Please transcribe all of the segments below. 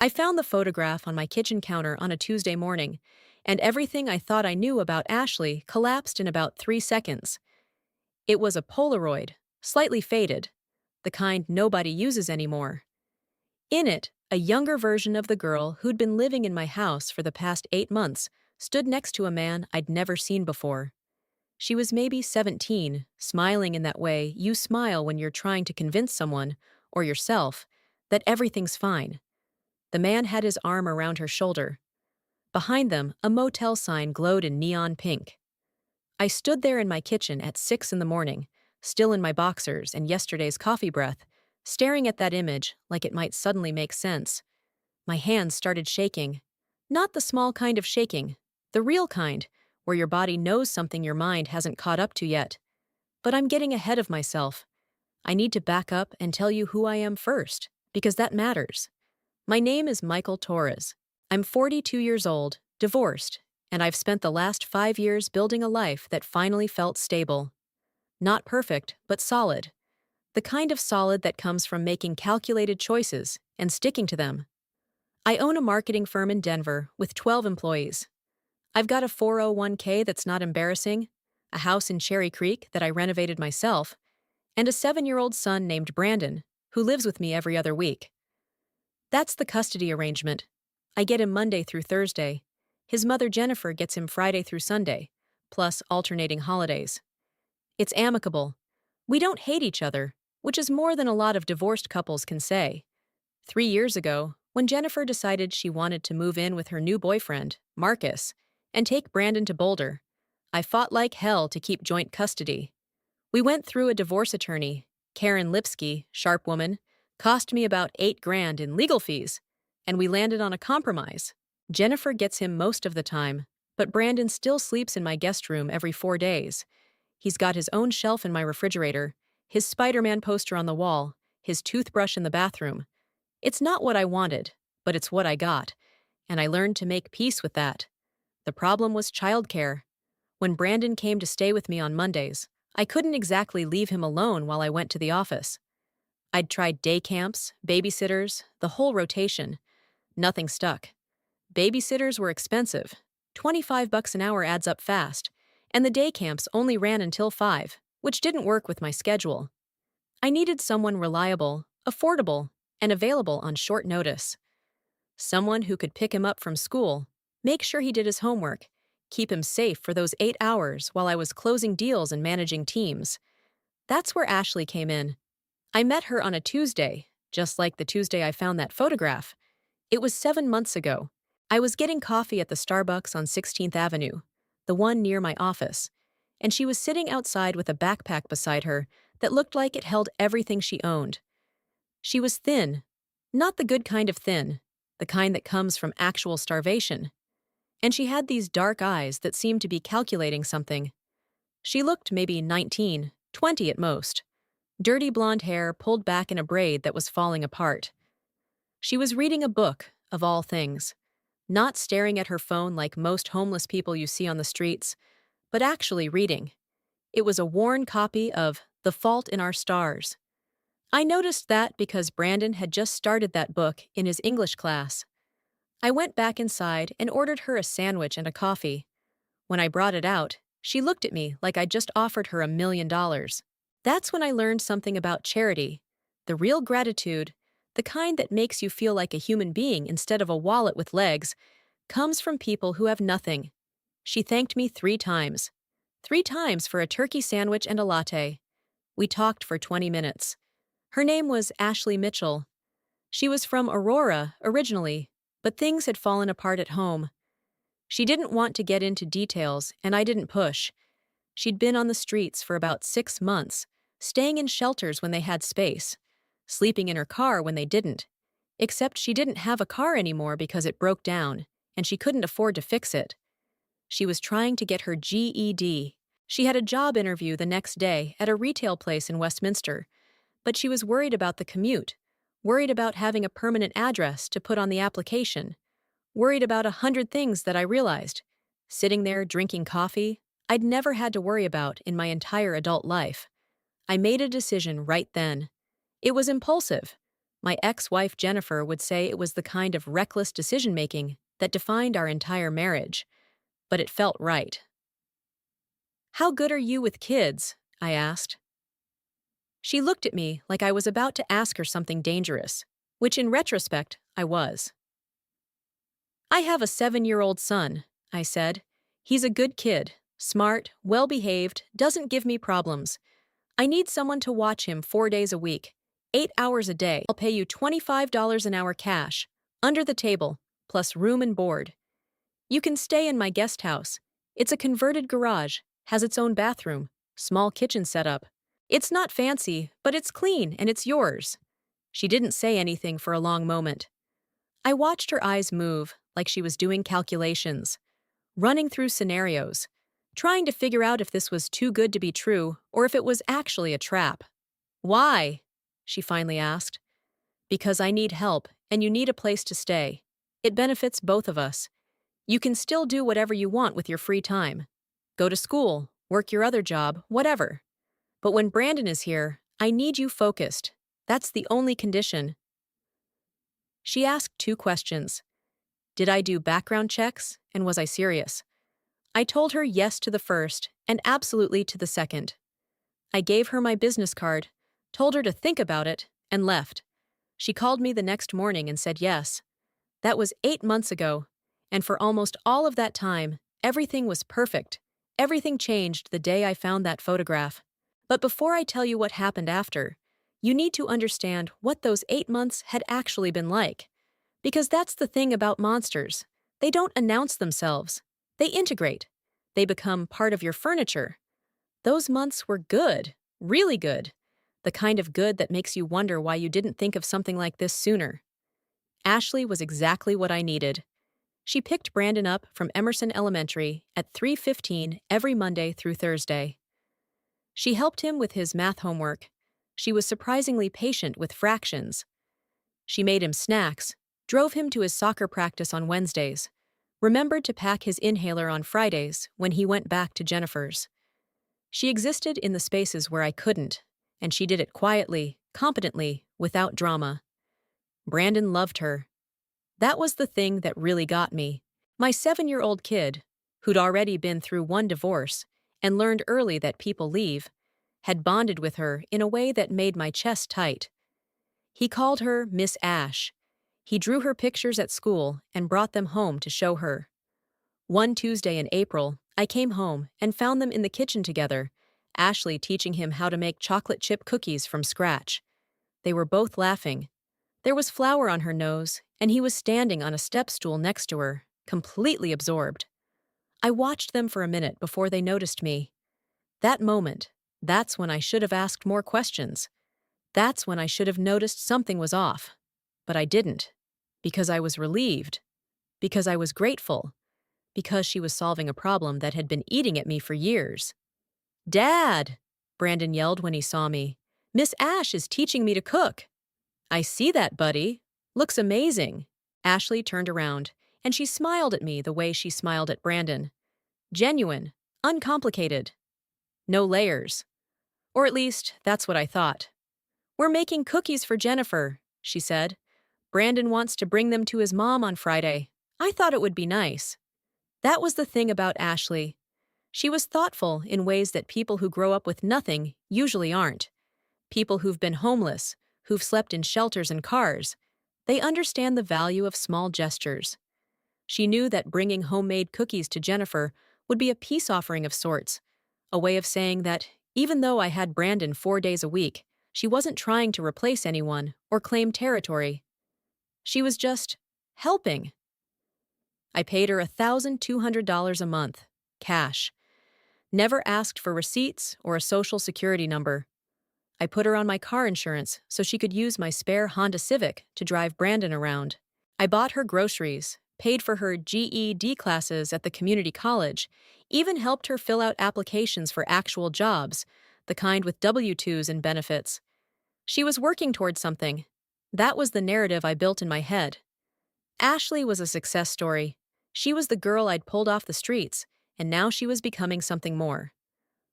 I found the photograph on my kitchen counter on a Tuesday morning, and everything I thought I knew about Ashley collapsed in about 3 seconds. It was a Polaroid, slightly faded, the kind nobody uses anymore. In it, a younger version of the girl who'd been living in my house for the past 8 months stood next to a man I'd never seen before. She was maybe 17, smiling in that way you smile when you're trying to convince someone, or yourself, that everything's fine. The man had his arm around her shoulder. Behind them, a motel sign glowed in neon pink. I stood there in my kitchen at 6 in the morning, still in my boxers and yesterday's coffee breath, staring at that image like it might suddenly make sense. My hands started shaking. Not the small kind of shaking, the real kind, where your body knows something your mind hasn't caught up to yet. But I'm getting ahead of myself. I need to back up and tell you who I am first, because that matters. My name is Michael Torres. I'm 42 years old, divorced, and I've spent the last 5 years building a life that finally felt stable. Not perfect, but solid. The kind of solid that comes from making calculated choices and sticking to them. I own a marketing firm in Denver with 12 employees. I've got a 401k that's not embarrassing, a house in Cherry Creek that I renovated myself, and a 7-year-old son named Brandon, who lives with me every other week. That's the custody arrangement. I get him Monday through Thursday. His mother Jennifer gets him Friday through Sunday, plus alternating holidays. It's amicable. We don't hate each other, which is more than a lot of divorced couples can say. 3 years ago, when Jennifer decided she wanted to move in with her new boyfriend, Marcus, and take Brandon to Boulder, I fought like hell to keep joint custody. We went through a divorce attorney, Karen Lipsky, sharp woman, cost me about $8,000 in legal fees, and we landed on a compromise. Jennifer gets him most of the time, but Brandon still sleeps in my guest room every 4 days. He's got his own shelf in my refrigerator, his Spider-Man poster on the wall, his toothbrush in the bathroom. It's not what I wanted, but it's what I got, and I learned to make peace with that. The problem was childcare. When Brandon came to stay with me on Mondays, I couldn't exactly leave him alone while I went to the office. I'd tried day camps, babysitters, the whole rotation. Nothing stuck. Babysitters were expensive. $25 an hour adds up fast, and the day camps only ran until 5, which didn't work with my schedule. I needed someone reliable, affordable, and available on short notice. Someone who could pick him up from school, make sure he did his homework, keep him safe for those 8 hours while I was closing deals and managing teams. That's where Ashley came in. I met her on a Tuesday, just like the Tuesday I found that photograph. It was 7 months ago. I was getting coffee at the Starbucks on 16th Avenue, the one near my office, and she was sitting outside with a backpack beside her that looked like it held everything she owned. She was thin, not the good kind of thin, the kind that comes from actual starvation. And she had these dark eyes that seemed to be calculating something. She looked maybe 19, 20 at most. Dirty blonde hair pulled back in a braid that was falling apart. She was reading a book, of all things. Not staring at her phone like most homeless people you see on the streets, but actually reading. It was a worn copy of The Fault in Our Stars. I noticed that because Brandon had just started that book in his English class. I went back inside and ordered her a sandwich and a coffee. When I brought it out, she looked at me like I'd just offered her $1,000,000. That's when I learned something about charity, the real gratitude, the kind that makes you feel like a human being instead of a wallet with legs, comes from people who have nothing. She thanked me 3 times. 3 times for a turkey sandwich and a latte. We talked for 20 minutes. Her name was Ashley Mitchell. She was from Aurora originally, but things had fallen apart at home. She didn't want to get into details, and I didn't push. She'd been on the streets for about 6 months, staying in shelters when they had space, sleeping in her car when they didn't. Except she didn't have a car anymore because it broke down, and she couldn't afford to fix it. She was trying to get her GED. She had a job interview the next day at a retail place in Westminster, but she was worried about the commute, worried about having a permanent address to put on the application, worried about 100 things that I realized. Sitting there drinking coffee, I'd never had to worry about in my entire adult life. I made a decision right then. It was impulsive, My ex-wife Jennifer would say it was the kind of reckless decision-making that defined our entire marriage, but it felt right. "How good are you with kids?" I asked. She looked at me like I was about to ask her something dangerous, which in retrospect, I was. "I have a 7-year-old son," I said. "He's a good kid, smart, well-behaved, doesn't give me problems. I need someone to watch him 4 days a week, 8 hours a day. I'll pay you $25 an hour cash, under the table, plus room and board. You can stay in my guest house. It's a converted garage, has its own bathroom, small kitchen setup. It's not fancy, but it's clean and it's yours." She didn't say anything for a long moment. I watched her eyes move like she was doing calculations, running through scenarios, trying to figure out if this was too good to be true or if it was actually a trap. "Why?" she finally asked. "Because I need help and you need a place to stay. It benefits both of us. You can still do whatever you want with your free time. Go to school, work your other job, whatever. But when Brandon is here, I need you focused. That's the only condition." She asked 2 questions. Did I do background checks, and was I serious? I told her yes to the first and absolutely to the second. I gave her my business card, told her to think about it, and left. She called me the next morning and said yes. That was 8 months ago, and for almost all of that time, everything was perfect. Everything changed the day I found that photograph. But before I tell you what happened after, you need to understand what those 8 months had actually been like. Because that's the thing about monsters. They don't announce themselves. They integrate. They become part of your furniture. Those months were good, really good. The kind of good that makes you wonder why you didn't think of something like this sooner. Ashley was exactly what I needed. She picked Brandon up from Emerson Elementary at 3:15 every Monday through Thursday. She helped him with his math homework. She was surprisingly patient with fractions. She made him snacks, drove him to his soccer practice on Wednesdays, remembered to pack his inhaler on Fridays when he went back to Jennifer's. She existed in the spaces where I couldn't, and she did it quietly, competently, without drama. Brandon loved her. That was the thing that really got me. My 7-year-old kid, who'd already been through 1 divorce and learned early that people leave, had bonded with her in a way that made my chest tight. He called her Miss Ash. He drew her pictures at school and brought them home to show her. One Tuesday in April, I came home and found them in the kitchen together, Ashley teaching him how to make chocolate chip cookies from scratch. They were both laughing. There was flour on her nose, and he was standing on a step stool next to her, completely absorbed. I watched them for a minute before they noticed me. That moment, that's when I should have asked more questions. That's when I should have noticed something was off. But I didn't. Because I was relieved. Because I was grateful. Because she was solving a problem that had been eating at me for years. "Dad!" Brandon yelled when he saw me. "Miss Ash is teaching me to cook." "I see that, buddy. Looks amazing." Ashley turned around, and she smiled at me the way she smiled at Brandon. Genuine, uncomplicated. No layers. Or at least, that's what I thought. "We're making cookies for Jennifer," she said. "Brandon wants to bring them to his mom on Friday. I thought it would be nice." That was the thing about Ashley. She was thoughtful in ways that people who grow up with nothing usually aren't. People who've been homeless, who've slept in shelters and cars. They understand the value of small gestures. She knew that bringing homemade cookies to Jennifer would be a peace offering of sorts, a way of saying that, even though I had Brandon 4 days a week, she wasn't trying to replace anyone or claim territory. She was just helping. I paid her $1,200 a month, cash. Never asked for receipts or a social security number. I put her on my car insurance so she could use my spare Honda Civic to drive Brandon around. I bought her groceries, paid for her GED classes at the community college, even helped her fill out applications for actual jobs, the kind with W-2s and benefits. She was working towards something. That was the narrative I built in my head. Ashley was a success story. She was the girl I'd pulled off the streets, and now she was becoming something more.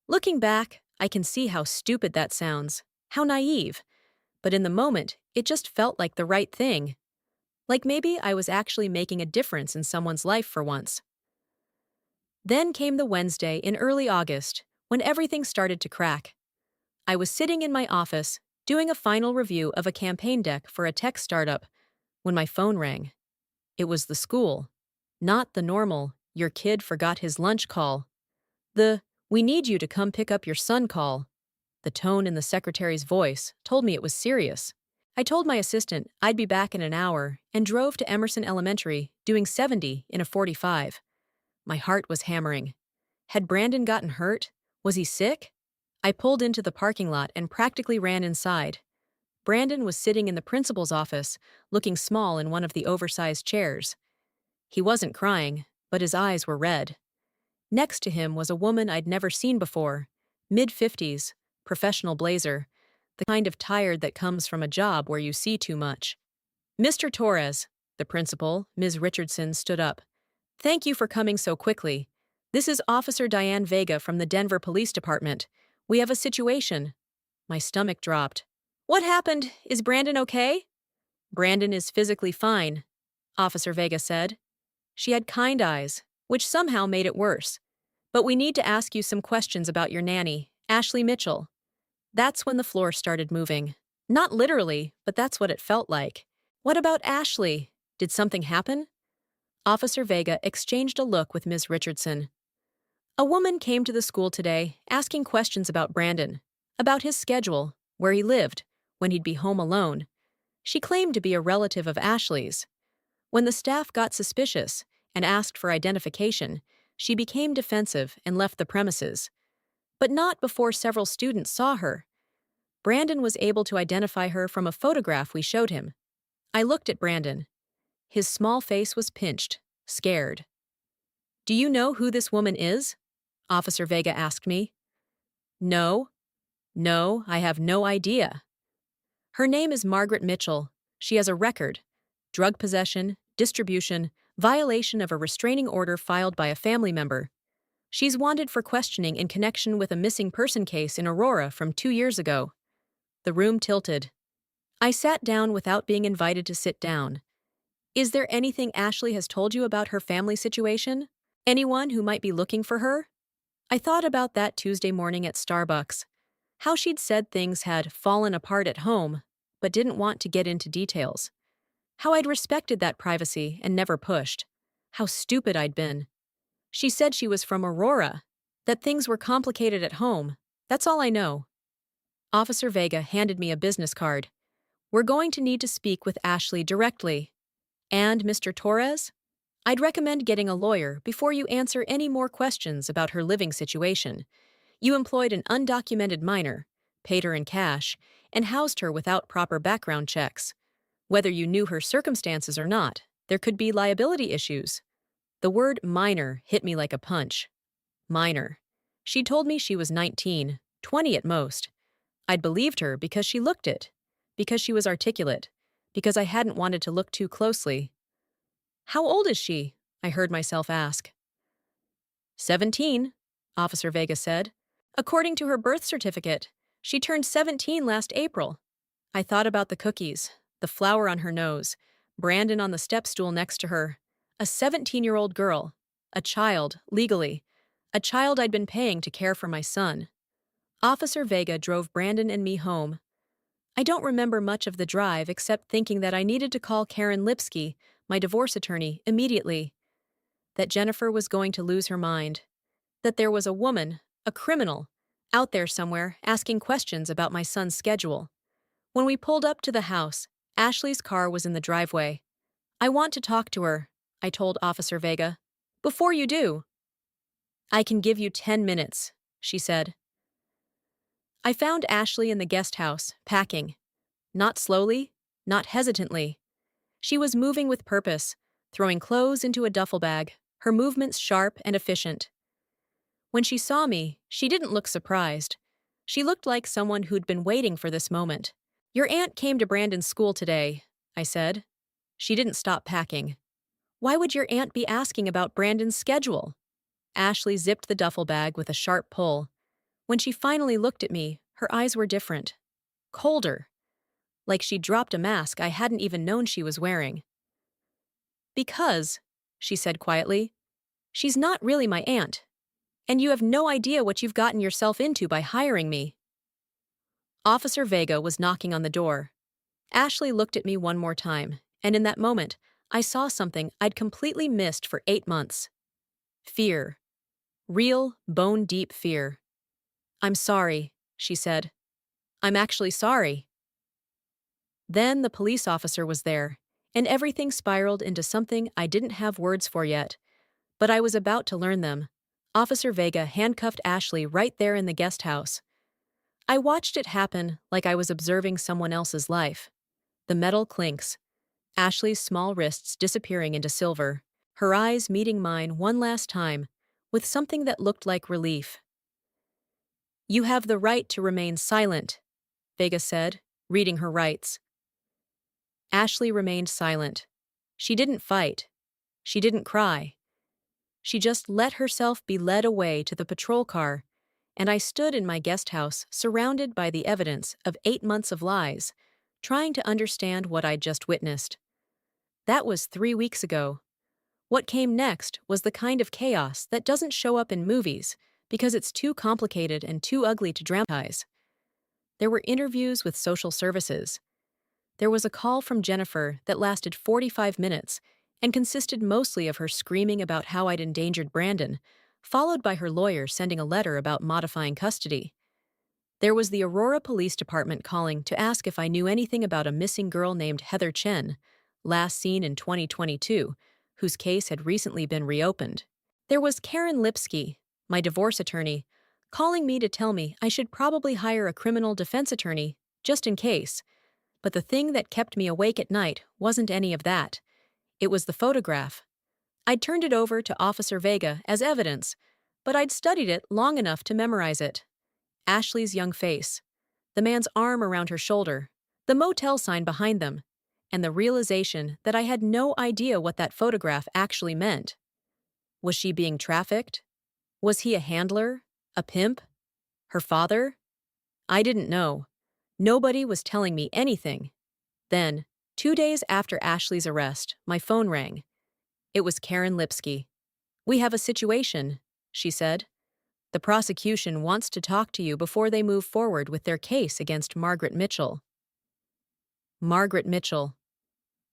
Looking back, I can see how stupid that sounds, how naive. But in the moment, It just felt like the right thing. Like maybe I was actually making a difference in someone's life for once. Then came the Wednesday in early August, when everything started to crack. I was sitting in my office, doing a final review of a campaign deck for a tech startup, when my phone rang. It was the school. Not the normal, your kid forgot his lunch call. The, we need you to come pick up your son call. The tone in the secretary's voice told me it was serious. I told my assistant I'd be back in an hour and drove to Emerson Elementary, doing 70 in a 45. My heart was hammering. Had Brandon gotten hurt? Was he sick? I pulled into the parking lot and practically ran inside. Brandon was sitting in the principal's office, looking small in one of the oversized chairs. He wasn't crying, but his eyes were red. Next to him was a woman I'd never seen before, mid-50s, professional blazer, the kind of tired that comes from a job where you see too much. Mr. Torres, the principal, Ms. Richardson, stood up. Thank you for coming so quickly. This is Officer Diane Vega from the Denver Police Department. We have a situation. My stomach dropped. What happened? Is Brandon okay? Brandon is physically fine, Officer Vega said. She had kind eyes, which somehow made it worse. But we need to ask you some questions about your nanny, Ashley Mitchell. That's when the floor started moving. Not literally, but that's what it felt like. What about Ashley? Did something happen? Officer Vega exchanged a look with Ms. Richardson. A woman came to the school today asking questions about Brandon, about his schedule, where he lived, when he'd be home alone. She claimed to be a relative of Ashley's. When the staff got suspicious and asked for identification, she became defensive and left the premises. But not before several students saw her. Brandon was able to identify her from a photograph we showed him. I looked at Brandon. His small face was pinched, scared. Do you know who this woman is? Officer Vega asked me. No, I have no idea. Her name is Margaret Mitchell. She has a record: drug possession, distribution, violation of a restraining order filed by a family member. She's wanted for questioning in connection with a missing person case in Aurora from 2 years ago. The room tilted. I sat down without being invited to sit down. Is there anything Ashley has told you about her family situation? Anyone who might be looking for her? I thought about that Tuesday morning at Starbucks. How she'd said things had fallen apart at home, but didn't want to get into details. How I'd respected that privacy and never pushed. How stupid I'd been. She said she was from Aurora, that things were complicated at home. That's all I know. Officer Vega handed me a business card. We're going to need to speak with Ashley directly. And Mr. Torres? I'd recommend getting a lawyer before you answer any more questions about her living situation. You employed an undocumented minor, paid her in cash, and housed her without proper background checks. Whether you knew her circumstances or not, there could be liability issues. The word minor hit me like a punch. Minor. She told me she was 19, 20 at most. I'd believed her because she looked it, because she was articulate, because I hadn't wanted to look too closely. How old is she? I heard myself ask. 17, Officer Vega said. According to her birth certificate, she turned 17 last April. I thought about the cookies, the flower on her nose, Brandon on the step stool next to her. A 17-year-old girl. A child, legally. A child I'd been paying to care for my son. Officer Vega drove Brandon and me home. I don't remember much of the drive except thinking that I needed to call Karen Lipsky, my divorce attorney, immediately. That Jennifer was going to lose her mind. That there was a woman, a criminal, out there somewhere asking questions about my son's schedule. When we pulled up to the house, Ashley's car was in the driveway. I want to talk to her, I told Officer Vega. Before you do. I can give you 10 minutes, she said. I found Ashley in the guest house, packing. Not slowly, not hesitantly. She was moving with purpose, throwing clothes into a duffel bag, her movements sharp and efficient. When she saw me, she didn't look surprised. She looked like someone who'd been waiting for this moment. Your aunt came to Brandon's school today, I said. She didn't stop packing. Why would your aunt be asking about Brandon's schedule? Ashley zipped the duffel bag with a sharp pull. When she finally looked at me, her eyes were different. Colder. like she'd dropped a mask I hadn't even known she was wearing. Because, she said quietly, she's not really my aunt, and you have no idea what you've gotten yourself into by hiring me. Officer Vega was knocking on the door. Ashley looked at me one more time, and in that moment, I saw something I'd completely missed for 8 months. Fear. Real, bone-deep fear. "I'm sorry," she said. "I'm actually sorry." Then the police officer was there, and everything spiraled into something I didn't have words for yet, but I was about to learn them. Officer Vega handcuffed Ashley right there in the guest house. I watched it happen like I was observing someone else's life. The metal clinks, Ashley's small wrists disappearing into silver, her eyes meeting mine one last time, with something that looked like relief. "You have the right to remain silent," Vega said, reading her rights. Ashley remained silent. She didn't fight. She didn't cry. She just let herself be led away to the patrol car, and I stood in my guest house surrounded by the evidence of 8 months of lies, trying to understand what I'd just witnessed. That was 3 weeks ago. What came next was the kind of chaos that doesn't show up in movies because it's too complicated and too ugly to dramatize. There were interviews with social services. There was a call from Jennifer that lasted 45 minutes and consisted mostly of her screaming about how I'd endangered Brandon, followed by her lawyer sending a letter about modifying custody. There was the Aurora Police Department calling to ask if I knew anything about a missing girl named Heather Chen, last seen in 2022, whose case had recently been reopened. There was Karen Lipsky, my divorce attorney, calling me to tell me I should probably hire a criminal defense attorney, just in case. But the thing that kept me awake at night wasn't any of that. It was the photograph. I'd turned it over to Officer Vega as evidence, but I'd studied it long enough to memorize it. Ashley's young face, the man's arm around her shoulder, the motel sign behind them, and the realization that I had no idea what that photograph actually meant. Was she being trafficked? Was he a handler? A pimp? Her father? I didn't know. Nobody was telling me anything. Then, 2 days after Ashley's arrest, my phone rang. It was Karen Lipsky. "We have a situation," she said. "The prosecution wants to talk to you before they move forward with their case against Margaret Mitchell." Margaret Mitchell.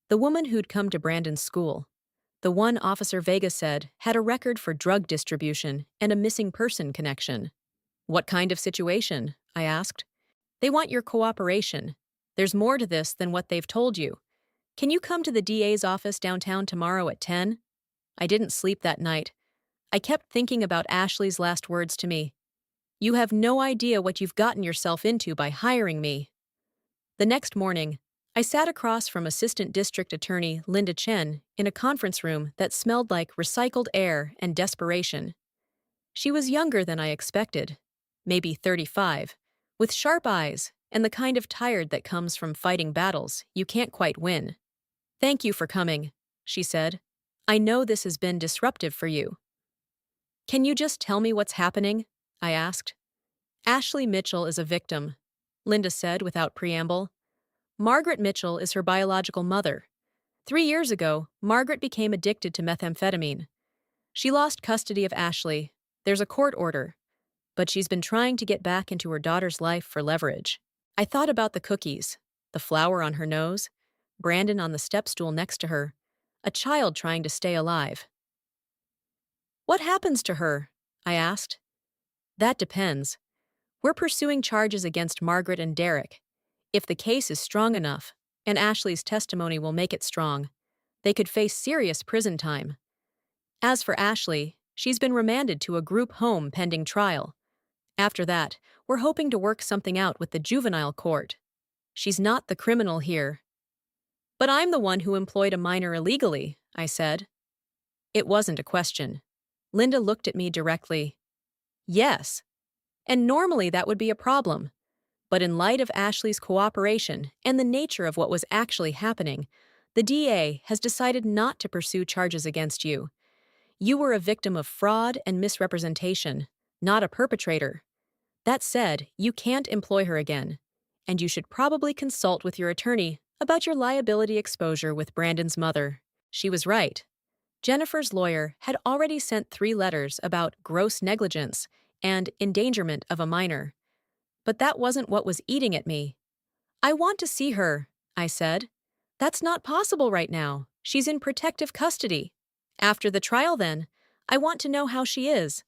The woman who'd come to Brandon's school. The one Officer Vega said had a record for drug distribution and a missing person connection. "What kind of situation?" I asked. "They want your cooperation. There's more to this than what they've told you. Can you come to the DA's office downtown tomorrow at 10? I didn't sleep that night. I kept thinking about Ashley's last words to me. "You have no idea what you've gotten yourself into by hiring me." The next morning, I sat across from Assistant District Attorney Linda Chen in a conference room that smelled like recycled air and desperation. She was younger than I expected, maybe 35, with sharp eyes and the kind of tired that comes from fighting battles you can't quite win. "Thank you for coming," she said. "I know this has been disruptive for you." "Can you just tell me what's happening?" I asked. "Ashley Mitchell is a victim," Linda said without preamble. "Margaret Mitchell is her biological mother. 3 years ago, Margaret became addicted to methamphetamine. She lost custody of Ashley. There's a court order, but she's been trying to get back into her daughter's life for leverage." I thought about the cookies, the flower on her nose, Brandon on the step stool next to her, a child trying to stay alive. "What happens to her?" I asked. "That depends. We're pursuing charges against Margaret and Derek. If the case is strong enough, and Ashley's testimony will make it strong, they could face serious prison time. As for Ashley, she's been remanded to a group home pending trial. After that, we're hoping to work something out with the juvenile court. She's not the criminal here." "But I'm the one who employed a minor illegally," I said. It wasn't a question. Linda looked at me directly. "Yes. And normally that would be a problem. But in light of Ashley's cooperation and the nature of what was actually happening, the DA has decided not to pursue charges against you. You were a victim of fraud and misrepresentation, not a perpetrator. That said, you can't employ her again. and you should probably consult with your attorney about your liability exposure with Brandon's mother. She was right. Jennifer's lawyer had already sent 3 letters about gross negligence and endangerment of a minor. But that wasn't what was eating at me. I want to see her, I said. That's not possible right now. She's in protective custody. After the trial, then, I want to know how she is.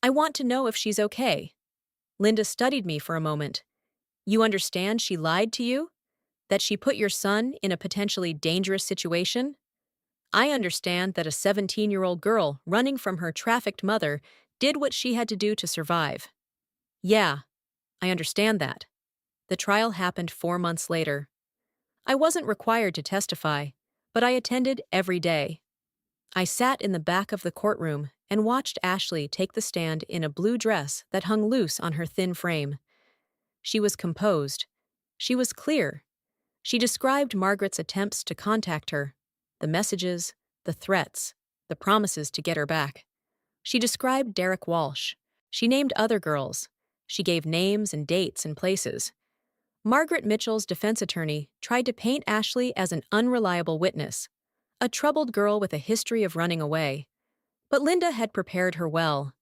I want to know if she's okay. Linda studied me for a moment. You understand she lied to you? That she put your son in a potentially dangerous situation? I understand that a 17-year-old girl running from her trafficked mother did what she had to do to survive. Yeah, I understand that. The trial happened 4 months later. I wasn't required to testify, but I attended every day. I sat in the back of the courtroom and watched Ashley take the stand in a blue dress that hung loose on her thin frame. She was composed. She was clear. She described Margaret's attempts to contact her, the messages, the threats, the promises to get her back. She described Derek Walsh. She named other girls. She gave names and dates and places. Margaret Mitchell's defense attorney tried to paint Ashley as an unreliable witness, a troubled girl with a history of running away. But Linda had prepared her well.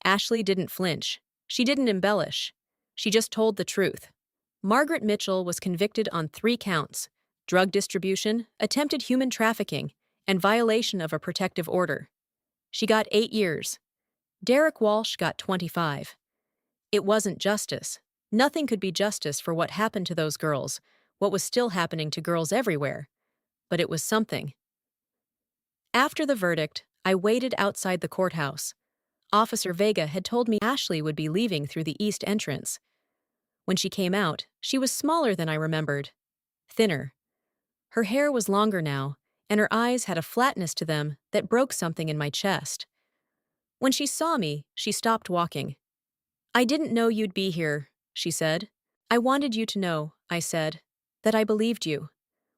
Ashley didn't flinch. She didn't embellish. She just told the truth. Margaret Mitchell was convicted on 3 counts: drug distribution, attempted human trafficking, and violation of a protective order. She got 8 years. Derek Walsh got 25. It wasn't justice. Nothing could be justice for what happened to those girls, what was still happening to girls everywhere. But it was something. After the verdict, I waited outside the courthouse. Officer Vega had told me Ashley would be leaving through the east entrance. When she came out, she was smaller than I remembered. Thinner. Her hair was longer now, and her eyes had a flatness to them that broke something in my chest. When she saw me, she stopped walking. I didn't know you'd be here, she said. I wanted you to know, I said, that I believed you.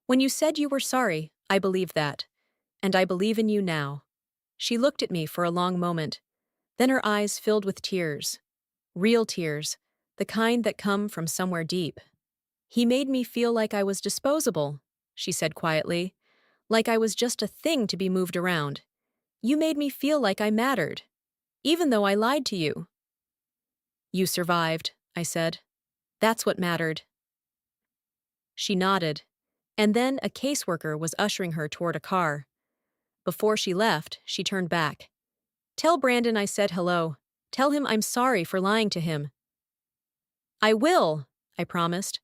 When you said you were sorry, I believed that. And I believe in you now. She looked at me for a long moment. Then her eyes filled with tears. Real tears, the kind that come from somewhere deep. He made me feel like I was disposable, she said quietly, like I was just a thing to be moved around. You made me feel like I mattered, even though I lied to you. You survived, I said. That's what mattered. She nodded, and then a caseworker was ushering her toward a car. Before she left, she turned back. Tell Brandon I said hello. Tell him I'm sorry for lying to him. I will, I promised.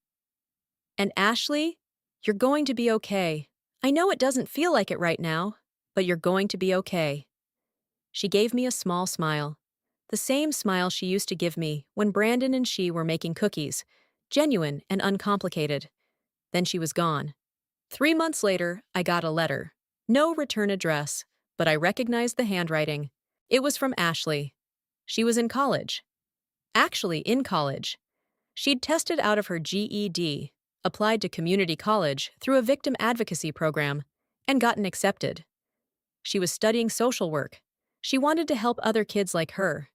And Ashley, you're going to be okay. I know it doesn't feel like it right now, but you're going to be okay. She gave me a small smile. The same smile she used to give me when Brandon and she were making cookies, genuine and uncomplicated. Then she was gone. 3 months later, I got a letter. No return address, but I recognized the handwriting. It was from Ashley. She was in college. Actually, in college. She'd tested out of her GED, applied to community college through a victim advocacy program, and gotten accepted. She was studying social work. She wanted to help other kids like her.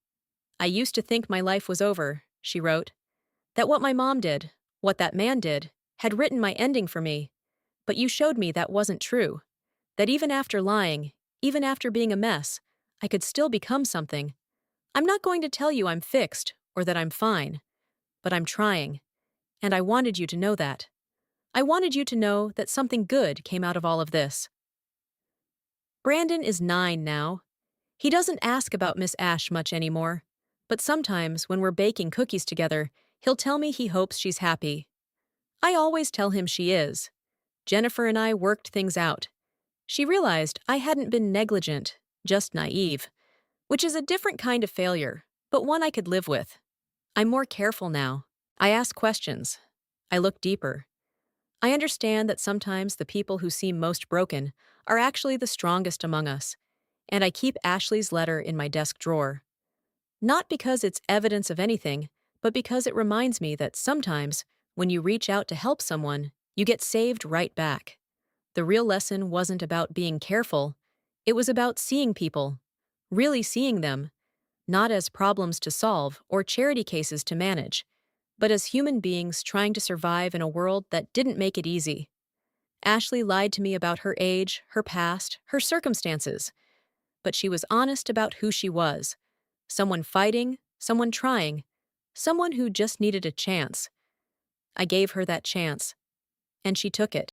I used to think my life was over, she wrote. That what my mom did, what that man did, had written my ending for me. But you showed me that wasn't true. That even after lying, even after being a mess, I could still become something. I'm not going to tell you I'm fixed or that I'm fine, but I'm trying. And I wanted you to know that. I wanted you to know that something good came out of all of this. Brandon is 9 now. He doesn't ask about Miss Ash much anymore, but sometimes when we're baking cookies together, he'll tell me he hopes she's happy. I always tell him she is. Jennifer and I worked things out. She realized I hadn't been negligent, just naive, which is a different kind of failure, but one I could live with. I'm more careful now. I ask questions. I look deeper. I understand that sometimes the people who seem most broken are actually the strongest among us, and I keep Ashley's letter in my desk drawer. Not because it's evidence of anything, but because it reminds me that sometimes, when you reach out to help someone, you get saved right back. The real lesson wasn't about being careful. It was about seeing people, really seeing them, not as problems to solve or charity cases to manage, but as human beings trying to survive in a world that didn't make it easy. Ashley lied to me about her age, her past, her circumstances, but she was honest about who she was. Someone fighting, someone trying, someone who just needed a chance. I gave her that chance, and she took it.